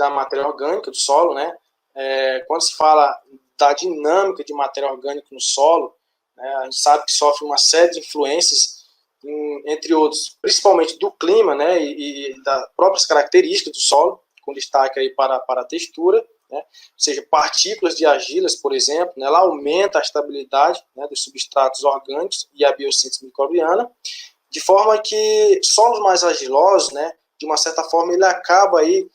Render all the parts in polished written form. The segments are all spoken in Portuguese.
da matéria orgânica do solo, né? Quando se fala da dinâmica de matéria orgânica no solo, né, a gente sabe que sofre uma série de influências, entre outros, principalmente do clima, né, e das próprias características do solo, com destaque aí para a textura, né, ou seja, partículas de argilas, por exemplo, né, ela aumenta a estabilidade, né, dos substratos orgânicos e a biossíntese microbiana, de forma que solos mais argilosos, né, de uma certa forma, ele acaba aí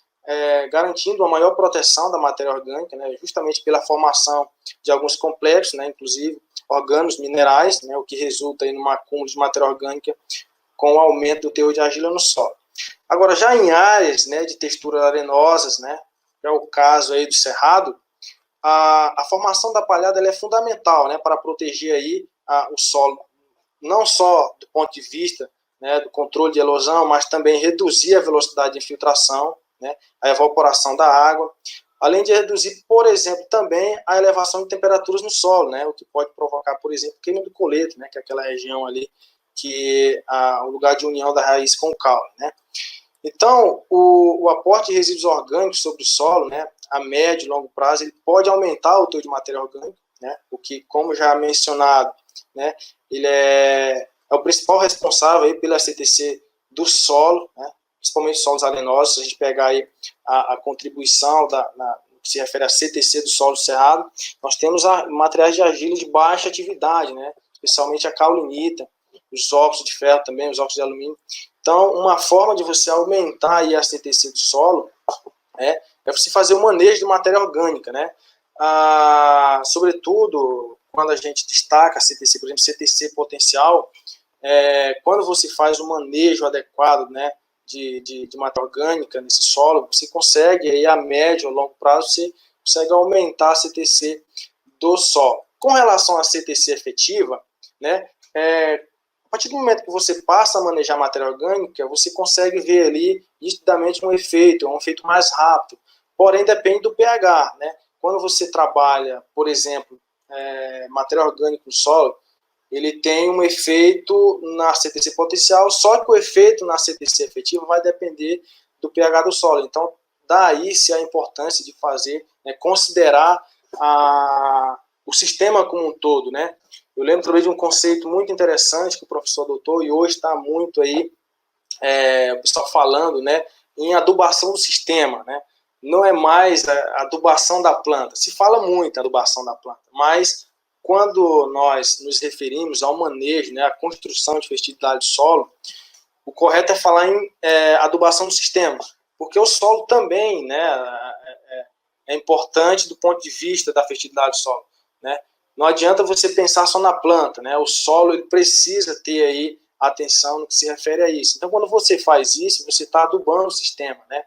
garantindo uma maior proteção da matéria orgânica, né, justamente pela formação de alguns complexos, né, inclusive organos minerais, né, o que resulta em um acúmulo de matéria orgânica com o aumento do teor de argila no solo. Agora, já em áreas, né, de texturas arenosas, né, que é o caso aí do cerrado, a formação da palhada ela é fundamental, né, para proteger aí o solo, não só do ponto de vista, né, do controle de erosão, mas também reduzir a velocidade de infiltração, né, a evaporação da água, além de reduzir, por exemplo, também a elevação de temperaturas no solo, né, o que pode provocar, por exemplo, queima do coleto, né, que é aquela região ali que é o lugar de união da raiz com o caule, né. Então, o aporte de resíduos orgânicos sobre o solo, né, a médio e longo prazo, ele pode aumentar o teor de matéria orgânica, né, o que, como já mencionado, né, ele é o principal responsável aí pela CTC do solo, né, principalmente solos arenosos. Se a gente pegar aí a contribuição que se refere à CTC do solo cerrado, nós temos materiais de argila de baixa atividade, né, especialmente a caulinita, os óxidos de ferro também, os óxidos de alumínio. Então, uma forma de você aumentar aí a CTC do solo é você fazer o manejo de matéria orgânica, né? Sobretudo, quando a gente destaca a CTC, por exemplo, CTC potencial, quando você faz o manejo adequado, né, de matéria orgânica nesse solo, você consegue, aí, a médio ou longo prazo, você consegue aumentar a CTC do solo. Com relação à CTC efetiva, né, a partir do momento que você passa a manejar matéria orgânica, você consegue ver ali nitidamente um efeito mais rápido, porém depende do pH, né? Quando você trabalha, por exemplo, matéria orgânica no solo, ele tem um efeito na CTC potencial, só que o efeito na CTC efetiva vai depender do pH do solo. Então, daí-se a importância de fazer, né, considerar o sistema como um todo, né? Eu lembro também de um conceito muito interessante que o professor adotou e hoje está muito aí, o pessoal falando, né, em adubação do sistema, né? Não é mais a adubação da planta. Se fala muito em adubação da planta, mas quando nós nos referimos ao manejo, né, à construção de fertilidade do solo, o correto é falar em adubação do sistema, porque o solo também, né, é importante do ponto de vista da fertilidade do solo, né? Não adianta você pensar só na planta, né? O solo ele precisa ter aí atenção no que se refere a isso. Então, quando você faz isso, você está adubando o sistema, né?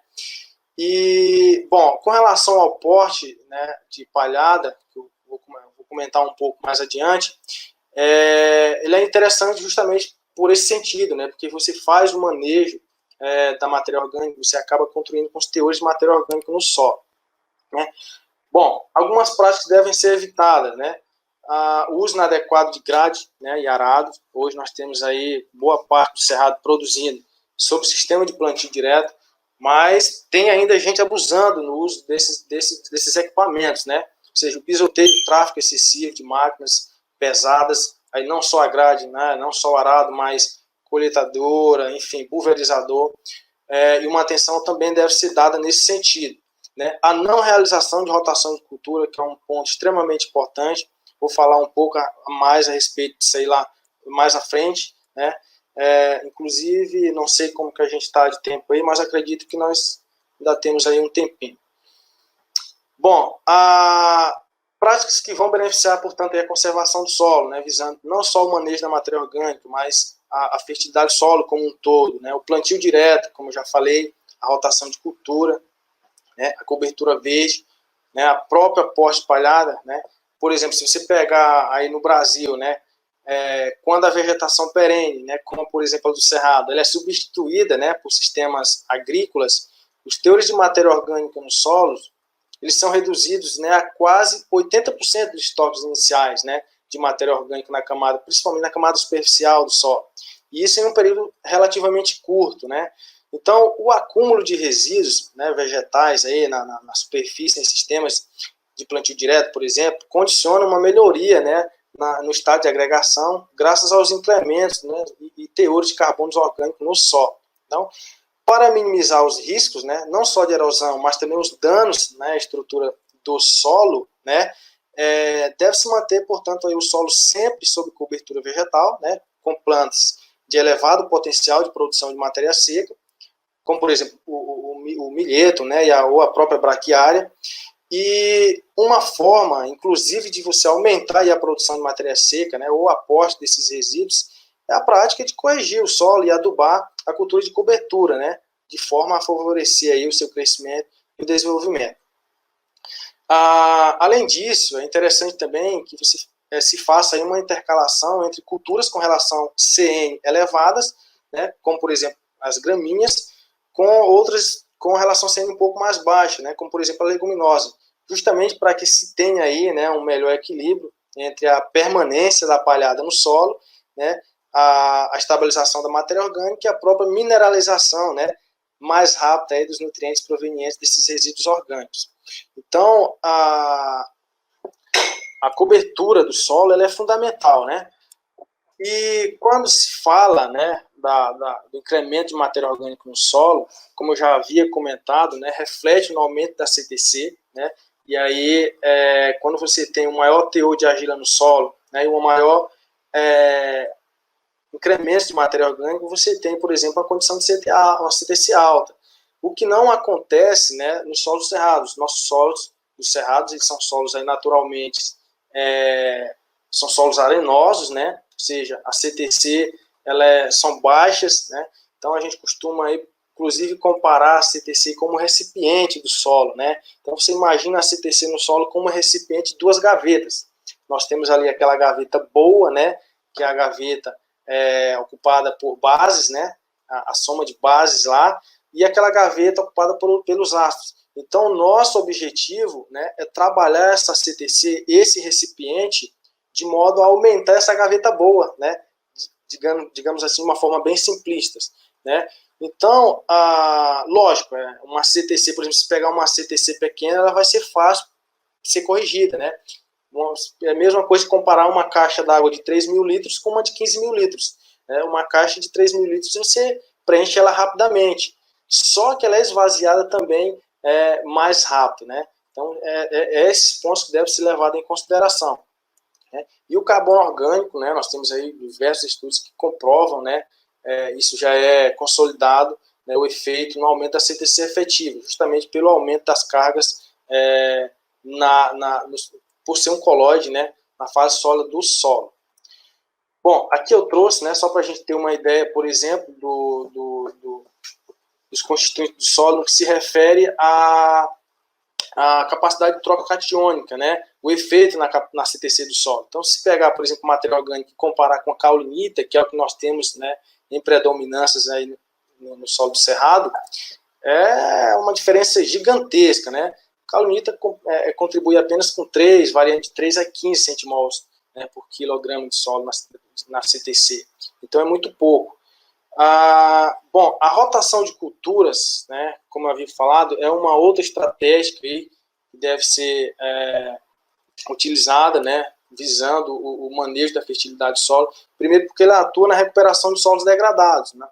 E, bom, com relação ao porte, né, de palhada, que eu vou comentar um pouco mais adiante, ele é interessante justamente por esse sentido, né? Porque você faz o manejo da matéria orgânica, você acaba contribuindo com os teores de matéria orgânica no solo, né? Bom, algumas práticas devem ser evitadas, né? O uso inadequado de grade, né, e arado. Hoje nós temos aí boa parte do cerrado produzindo sob sistema de plantio direto, mas tem ainda gente abusando no uso desses equipamentos, né? Ou seja, o pisoteio, o tráfego excessivo de máquinas pesadas, aí não só a grade, né, não só o arado, mas coletadora, enfim, pulverizador, e uma atenção também deve ser dada nesse sentido, né? A não realização de rotação de cultura, que é um ponto extremamente importante. Vou falar um pouco mais a respeito disso aí lá mais à frente, né? Inclusive, não sei como que a gente está de tempo aí, mas acredito que nós ainda temos aí um tempinho. Bom, práticas que vão beneficiar, portanto, a conservação do solo, né? Visando não só o manejo da matéria orgânica, mas a fertilidade do solo como um todo, né? O plantio direto, como eu já falei, a rotação de cultura, né? A cobertura verde, né? A própria poste palhada, né? Por exemplo, se você pegar aí no Brasil, né, quando a vegetação perene, né, como por exemplo a do cerrado, ela é substituída, né, por sistemas agrícolas, os teores de matéria orgânica nos solos, eles são reduzidos, né, a quase 80% dos estoques iniciais, né, de matéria orgânica na camada, principalmente na camada superficial do solo. E isso em um período relativamente curto, né. Então, o acúmulo de resíduos, né, vegetais aí na superfície, em sistemas de plantio direto, por exemplo, condiciona uma melhoria, né, no estado de agregação, graças aos incrementos, né, e teores de carbono orgânico no solo. Então, para minimizar os riscos, né, não só de erosão, mas também os danos, né, à estrutura do solo, né, deve-se manter, portanto, aí o solo sempre sob cobertura vegetal, né, com plantas de elevado potencial de produção de matéria seca, como, por exemplo, o milheto, né, ou a própria braquiária. E uma forma, inclusive, de você aumentar a produção de matéria seca, né, ou o aporte desses resíduos, é a prática de corrigir o solo e adubar a cultura de cobertura, né, de forma a favorecer aí o seu crescimento e o desenvolvimento. Além disso, é interessante também que você se faça aí uma intercalação entre culturas com relação CN elevadas, né, como, por exemplo, as gramíneas, com outras com relação CN um pouco mais baixa, né, como, por exemplo, a leguminosa, justamente para que se tenha aí, né, um melhor equilíbrio entre a permanência da palhada no solo, né, a estabilização da matéria orgânica e a própria mineralização, né, mais rápida aí dos nutrientes provenientes desses resíduos orgânicos. Então, a cobertura do solo ela é fundamental, né? E quando se fala, né, do incremento de matéria orgânica no solo, como eu já havia comentado, né, reflete no aumento da CTC, né? E aí, quando você tem um maior teor de argila no solo, né, e um maior incremento de matéria orgânica, você tem, por exemplo, a condição de uma CTC alta. O que não acontece, né, nos solos cerrados. Nossos solos dos cerrados, eles são solos aí naturalmente, são solos arenosos, né? Ou seja, a CTC são baixas, né? Então a gente costuma aí, inclusive, comparar a CTC como recipiente do solo, né? Então você imagina a CTC no solo como recipiente de duas gavetas. Nós temos ali aquela gaveta boa, né? Que é a gaveta ocupada por bases, né? A soma de bases lá, e aquela gaveta ocupada pelos ácidos. Então, nosso objetivo, né, é trabalhar essa CTC, esse recipiente, de modo a aumentar essa gaveta boa, né, digamos assim, de uma forma bem simplista, né. Então, lógico, uma CTC, por exemplo, se pegar uma CTC pequena, ela vai ser fácil de ser corrigida, né. É a mesma coisa que comparar uma caixa d'água de 3 mil litros com uma de 15 mil litros. Né? Uma caixa de 3 mil litros você preenche ela rapidamente, só que ela é esvaziada também mais rápido. Né? Então, esses pontos que devem ser levados em consideração. Né? E o carbono orgânico, né, nós temos aí diversos estudos que comprovam, né, isso já é consolidado, né, o efeito no aumento da CTC efetiva, justamente pelo aumento das cargas por ser um colóide, né, na fase sólida do solo. Bom, aqui eu trouxe, né, só para a gente ter uma ideia, por exemplo, dos constituintes do solo, no que se refere à capacidade de troca catiônica, né, o efeito na CTC do solo. Então, se pegar, por exemplo, matéria orgânica e comparar com a caulinita, que é o que nós temos, né, em predominâncias aí no solo do cerrado, é uma diferença gigantesca, né? Caulonita contribui apenas com 3, variando de 3 a 15 centimols, né, por quilograma de solo na CTC. Então é muito pouco. Bom, a rotação de culturas, né, como eu havia falado, é uma outra estratégia que deve ser utilizada, né, visando o manejo da fertilidade do solo. Primeiro porque ela atua na recuperação de solos degradados, né?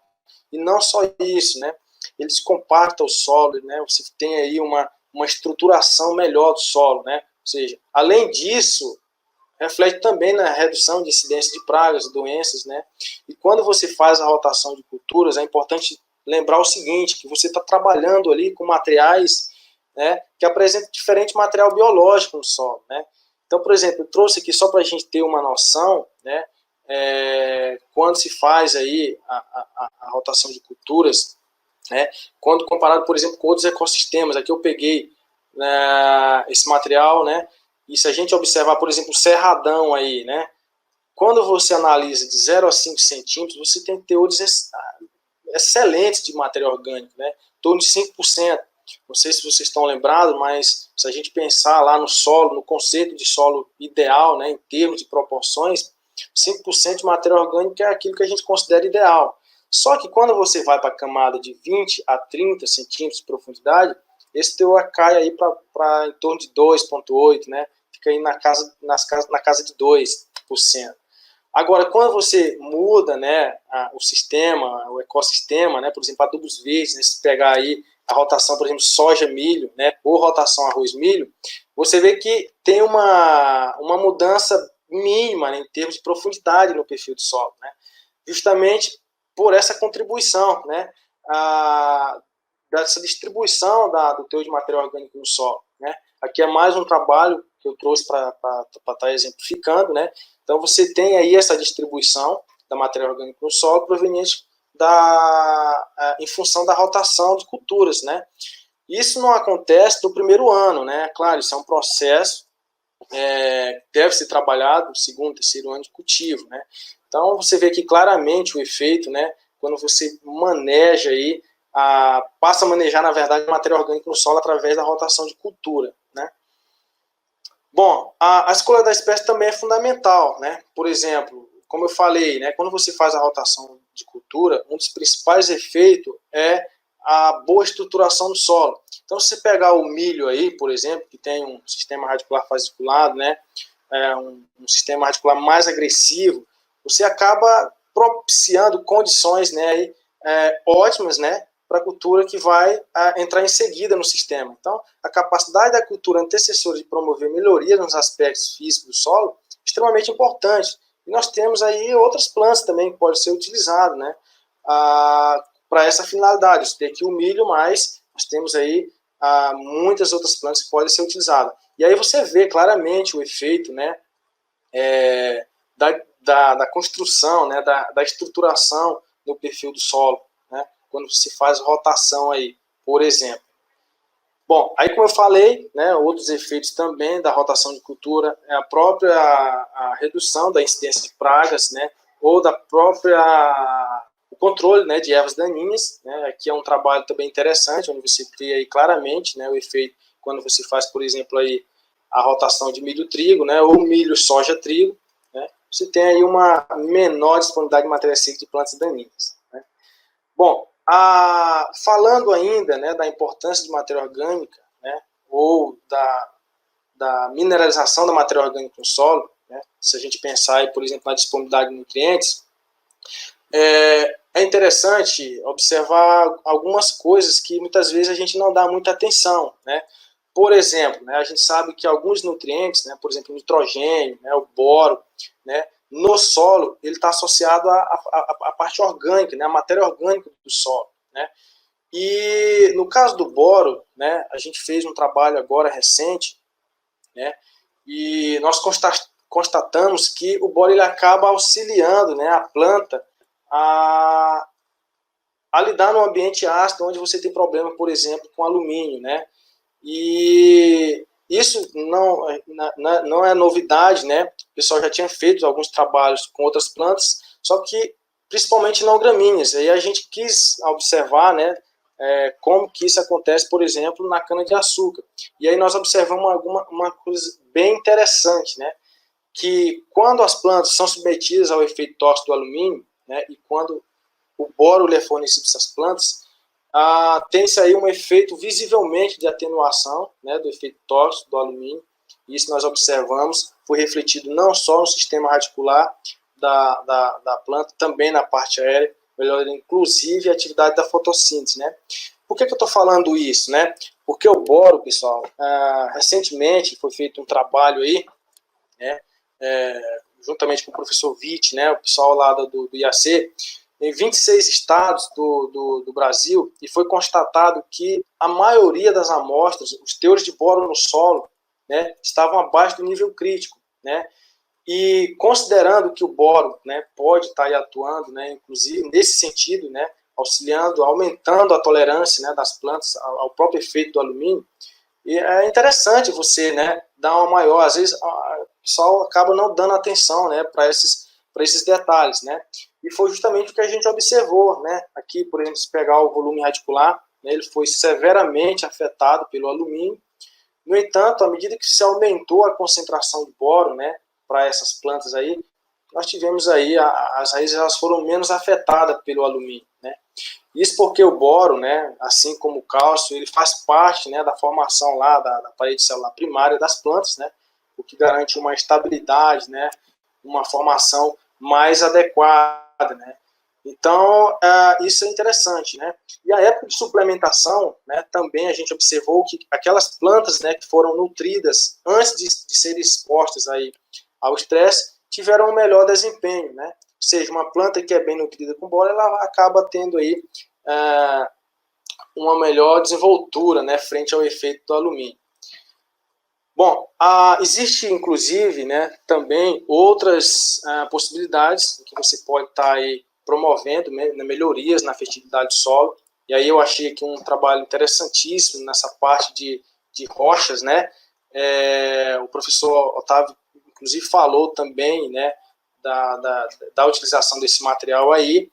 E não só isso, né? Eles compactam o solo, né? Você tem aí uma estruturação melhor do solo, né? Ou seja, além disso, reflete também na redução de incidência de pragas, doenças, né? E quando você faz a rotação de culturas, é importante lembrar o seguinte, que você está trabalhando ali com materiais, né, que apresentam diferente material biológico no solo, né? Então, por exemplo, eu trouxe aqui só para a gente ter uma noção, né, quando se faz aí a rotação de culturas, né, quando comparado, por exemplo, com outros ecossistemas, aqui eu peguei esse material, né, e se a gente observar, por exemplo, o cerradão aí, né, quando você analisa de 0 a 5 centímetros, você tem teores excelentes de matéria orgânica, né, em torno de 5%. Não sei se vocês estão lembrados, mas se a gente pensar lá no solo, no conceito de solo ideal, né, em termos de proporções, 5% de matéria orgânica é aquilo que a gente considera ideal. Só que quando você vai para a camada de 20 a 30 centímetros de profundidade, esse teor cai aí para em torno de 2,8, né? Fica aí na casa de 2%. Agora, quando você muda, né, o sistema, o ecossistema, né, por exemplo, adubos verdes, né, se pegar aí a rotação, por exemplo, soja-milho, né, ou rotação arroz-milho, você vê que tem uma mudança mínima, né, em termos de profundidade no perfil do solo, né, justamente por essa contribuição, né, dessa distribuição do teor de material orgânico no solo, né. Aqui é mais um trabalho que eu trouxe para estar exemplificando, né. Então você tem aí essa distribuição da matéria orgânica no solo proveniente em função da rotação de culturas, né. Isso não acontece no primeiro ano, né. Claro, isso é um processo deve ser trabalhado no segundo, terceiro ano de cultivo, né. Então você vê aqui claramente o efeito, né, quando você maneja aí, passa a manejar, na verdade, a matéria orgânica no solo através da rotação de cultura, né. Bom, a escolha da espécie também é fundamental, né? Por exemplo, como eu falei, né, quando você faz a rotação de cultura, um dos principais efeitos é a boa estruturação do solo. Então, se você pegar o milho aí, por exemplo, que tem um sistema radicular fasciculado, né, um sistema radicular mais agressivo, você acaba propiciando condições, né, aí, ótimas, né, para a cultura que vai entrar em seguida no sistema. Então, a capacidade da cultura antecessora de promover melhoria nos aspectos físicos do solo é extremamente importante. E nós temos aí outras plantas também que podem ser utilizadas, né, para essa finalidade. Você tem aqui o milho, mas nós temos aí muitas outras plantas que podem ser utilizadas. E aí você vê claramente o efeito, né, da construção, né, da estruturação no perfil do solo, né, quando se faz rotação aí, por exemplo. Bom, aí como eu falei, né, outros efeitos também da rotação de cultura é a própria redução da incidência de pragas, né, ou da própria o controle, né, de ervas daninhas, né. Aqui é um trabalho também interessante, onde você cria aí claramente, né, o efeito quando você faz, por exemplo, aí a rotação de milho-trigo, né, ou milho-soja-trigo, né, você tem aí uma menor disponibilidade de matéria seca de plantas daninhas, né. Bom, falando ainda, né, da importância de matéria orgânica, né, ou da mineralização da matéria orgânica no solo, né, se a gente pensar, aí, por exemplo, na disponibilidade de nutrientes, é interessante observar algumas coisas que muitas vezes a gente não dá muita atenção, né. Por exemplo, né, a gente sabe que alguns nutrientes, né, por exemplo, o nitrogênio, né, o boro, né, no solo, ele está associado à parte orgânica, né, à matéria orgânica do solo, né. E no caso do boro, né, a gente fez um trabalho agora recente, né, e nós constatamos que o boro ele acaba auxiliando, né, a planta a, a lidar num ambiente ácido, onde você tem problema, por exemplo, com alumínio, né. E isso não é novidade, né? O pessoal já tinha feito alguns trabalhos com outras plantas, só que principalmente não gramíneas. Aí a gente quis observar, né, como que isso acontece, por exemplo, na cana-de-açúcar. E aí nós observamos uma coisa bem interessante, né? Que quando as plantas são submetidas ao efeito tóxico do alumínio, né, e quando o boro lhe é fornecido para essas plantas, tem-se aí um efeito visivelmente de atenuação, né, do efeito tóxico do alumínio. Isso nós observamos, foi refletido não só no sistema radicular da planta, também na parte aérea, melhorando inclusive a atividade da fotossíntese, né. Por que eu estou falando isso, né? Porque o boro, pessoal, recentemente foi feito um trabalho aí, né, juntamente com o professor Witt, né, o pessoal lá do IAC, em 26 estados do Brasil, e foi constatado que a maioria das amostras, os teores de boro no solo, né, estavam abaixo do nível crítico, né, e considerando que o boro, né, pode estar aí atuando, né, inclusive nesse sentido, né, auxiliando, aumentando a tolerância, né, das plantas ao próprio efeito do alumínio, e é interessante você, né, dar uma maior, às vezes o pessoal acaba não dando atenção, né, para esses detalhes, né, e foi justamente o que a gente observou, né, aqui, por exemplo, se pegar o volume radicular, né, ele foi severamente afetado pelo alumínio. No entanto, à medida que se aumentou a concentração de boro, né, para essas plantas aí, nós tivemos aí, as raízes elas foram menos afetadas pelo alumínio, né? Isso porque o boro, né, assim como o cálcio, ele faz parte, né, da formação lá da parede celular primária das plantas, né, o que garante uma estabilidade, né, uma formação mais adequada, né. Então, isso é interessante, né. E a época de suplementação, né, também a gente observou que aquelas plantas, né, que foram nutridas antes de serem expostas aí ao estresse, tiveram um melhor desempenho, né. Ou seja, uma planta que é bem nutrida com boro, ela acaba tendo aí uma melhor desenvoltura, né, frente ao efeito do alumínio. Bom, existe inclusive, né, também outras possibilidades que você pode estar aí promovendo, né, melhorias na fertilidade do solo. E aí eu achei aqui um trabalho interessantíssimo nessa parte de rochas, né. O professor Otávio, inclusive, falou também, né, da utilização desse material aí.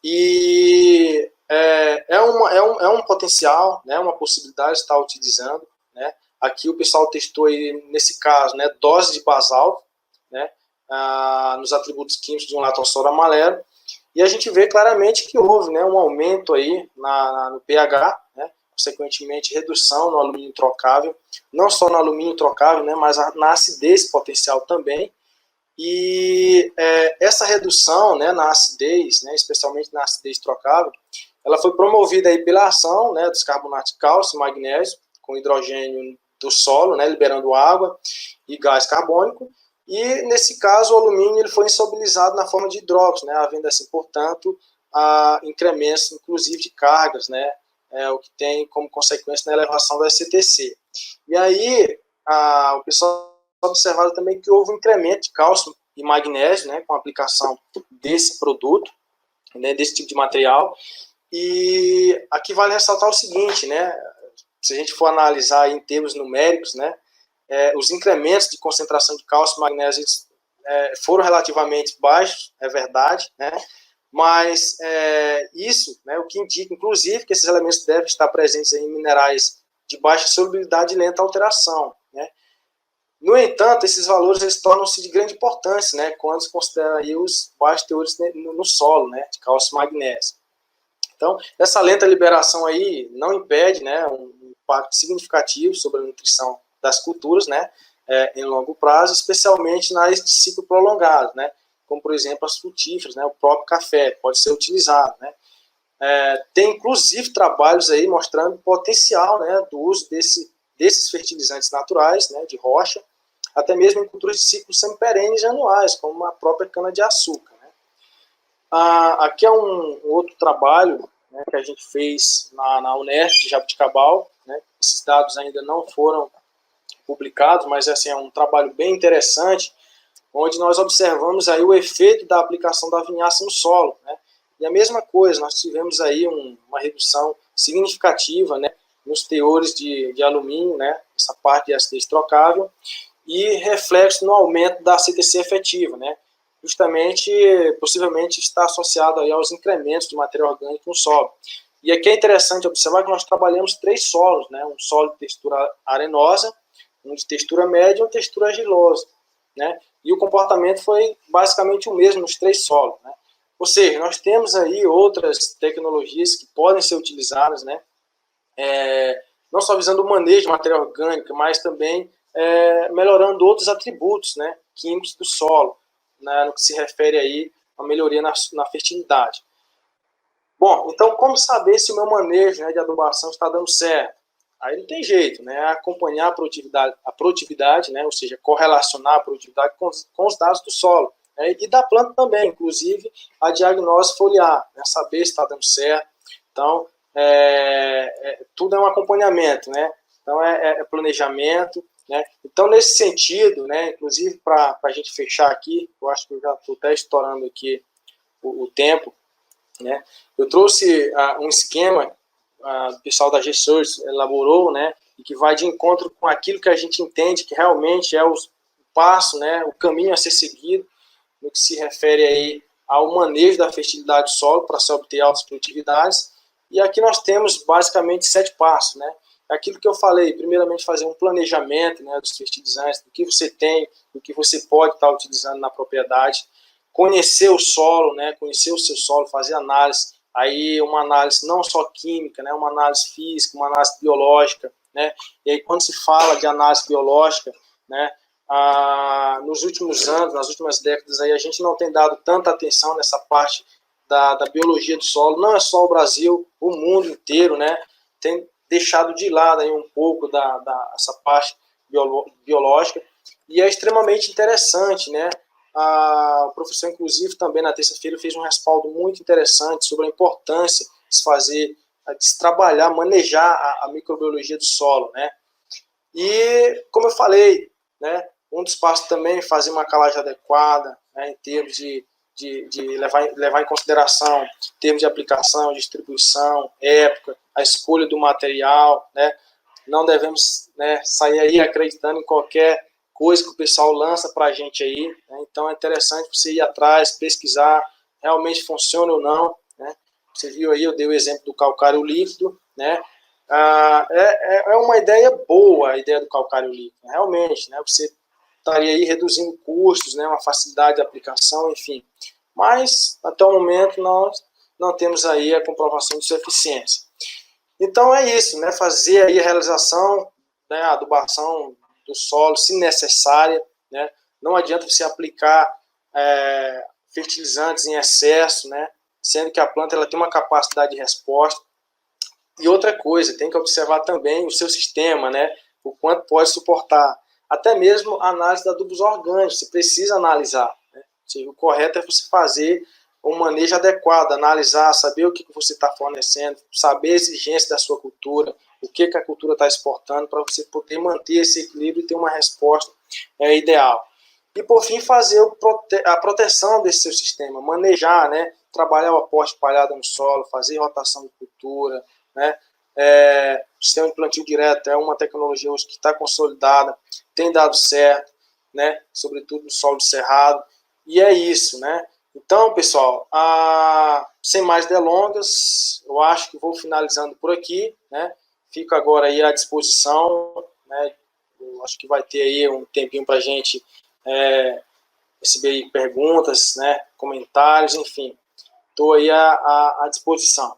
E é um potencial, né, uma possibilidade de estar utilizando, né. Aqui o pessoal testou aí, nesse caso, né, dose de basalto, né, nos atributos químicos de um latosoro amarelo, e a gente vê claramente que houve, né, um aumento aí no pH, né, consequentemente redução no alumínio trocável, não só no alumínio trocável, né, mas na acidez potencial também. E essa redução, né, na acidez, né, especialmente na acidez trocável, ela foi promovida aí pela ação, né, dos carbonatos de cálcio e magnésio com hidrogênio do solo, né, liberando água e gás carbônico. E nesse caso o alumínio ele foi insolubilizado na forma de hidróxido, né, havendo assim, portanto, incrementos inclusive de cargas, né, o que tem como consequência na elevação da SCTC. E aí o pessoal observado também que houve um incremento de cálcio e magnésio, né, com a aplicação desse produto, né, desse tipo de material. E aqui vale ressaltar o seguinte, né, se a gente for analisar em termos numéricos, né, os incrementos de concentração de cálcio e magnésio foram relativamente baixos, é verdade, né, mas isso, né, o que indica, inclusive, que esses elementos devem estar presentes em minerais de baixa solubilidade e lenta alteração, né. No entanto, esses valores eles tornam-se de grande importância, né, quando se considera aí os baixos teores no solo, né, de cálcio e magnésio. Então, essa lenta liberação aí não impede, né, um impacto significativo sobre a nutrição das culturas, né, em longo prazo, especialmente na áreas de ciclo prolongado, né, como, por exemplo, as frutíferas, né, o próprio café pode ser utilizado, né. Tem, inclusive, trabalhos aí mostrando o potencial, né, do uso desses fertilizantes naturais, né, de rocha, até mesmo em culturas de ciclos semiperenes e anuais, como a própria cana-de-açúcar. Né. Aqui é um outro trabalho, né, que a gente fez na Unesp de Jabuticabal, né. Esses dados ainda não foram publicados, mas assim, é um trabalho bem interessante, onde nós observamos aí o efeito da aplicação da vinhaça no solo, né. E a mesma coisa, nós tivemos aí uma redução significativa, né, nos teores de alumínio, né, essa parte de acidez trocável, e reflexo no aumento da CTC efetiva, né, justamente, possivelmente está associado aí aos incrementos de matéria orgânica no solo. E aqui é interessante observar que nós trabalhamos 3 solos, né, um solo de textura arenosa, um de textura média e um de textura argilosa, né, e o comportamento foi basicamente o mesmo nos 3 solos, né. Ou seja, nós temos aí outras tecnologias que podem ser utilizadas, né, não só visando o manejo de matéria orgânica, mas também melhorando outros atributos, né, químicos do solo, né, no que se refere aí a melhoria na fertilidade. Bom, então como saber se o meu manejo, né, de adubação está dando certo? Aí não tem jeito, né, acompanhar a produtividade, né, ou seja, correlacionar a produtividade com os dados do solo, né, e da planta também, inclusive a diagnose foliar, né, saber se está dando certo. Então, tudo é um acompanhamento, né, então é planejamento, né. Então, nesse sentido, né, inclusive para a gente fechar aqui, eu acho que eu já estou até estourando aqui o tempo, né, eu trouxe um esquema o pessoal da G-Search elaborou, né, e que vai de encontro com aquilo que a gente entende que realmente é o passo, né, o caminho a ser seguido no que se refere aí ao manejo da fertilidade do solo para se obter altas produtividades. E aqui nós temos basicamente 7 passos, né. Aquilo que eu falei, primeiramente fazer um planejamento, né, dos fertilizantes, do que você tem, do que você pode estar utilizando na propriedade. conhecer o solo, né, conhecer o seu solo, fazer análise, aí uma análise não só química, né, uma análise física, uma análise biológica, né, e aí quando se fala de análise biológica, né, nos últimos anos, nas últimas décadas, aí a gente não tem dado tanta atenção nessa parte da biologia do solo, não é só o Brasil, o mundo inteiro, né, tem deixado de lado aí um pouco essa parte biológica, e é extremamente interessante, né, o professor, inclusive, também na terça-feira fez um respaldo muito interessante sobre a importância de se fazer, de se trabalhar, manejar a microbiologia do solo, né? E, como eu falei, né, um dos passos também é fazer uma calagem adequada, né, em termos de levar em consideração termos de aplicação, distribuição, época, a escolha do material, né? Não devemos, né, sair aí acreditando em qualquer coisa que o pessoal lança para a gente aí, né? Então é interessante você ir atrás, pesquisar, realmente funciona ou não, né? Você viu aí, eu dei o exemplo do calcário líquido, né? É uma ideia boa a ideia do calcário líquido, realmente, né? Você estaria aí reduzindo custos, né? Uma facilidade de aplicação, enfim. Mas, até o momento, nós não temos aí a comprovação de sua eficiência. Então é isso, né? Fazer aí a realização, né? A adubação do solo, se necessária, né? Não adianta você aplicar fertilizantes em excesso, né? Sendo que a planta ela tem uma capacidade de resposta. E outra coisa, tem que observar também o seu sistema, né? O quanto pode suportar. Até mesmo a análise de adubos orgânicos, você precisa analisar, né? O correto é você fazer um manejo adequado, analisar, saber o que você está fornecendo, saber a exigência da sua cultura, o que a cultura está exportando, para você poder manter esse equilíbrio e ter uma resposta ideal. E, por fim, fazer a proteção desse seu sistema, manejar, né? Trabalhar o aporte espalhado no solo, fazer rotação de cultura, né? O sistema de plantio direto é uma tecnologia hoje que está consolidada, tem dado certo, né? Sobretudo no solo de cerrado, e é isso, né? Então, pessoal, sem mais delongas, eu acho que vou finalizando por aqui, né? Fico agora aí à disposição, né? Eu acho que vai ter aí um tempinho para a gente receber perguntas, né? Comentários, enfim, estou aí à disposição.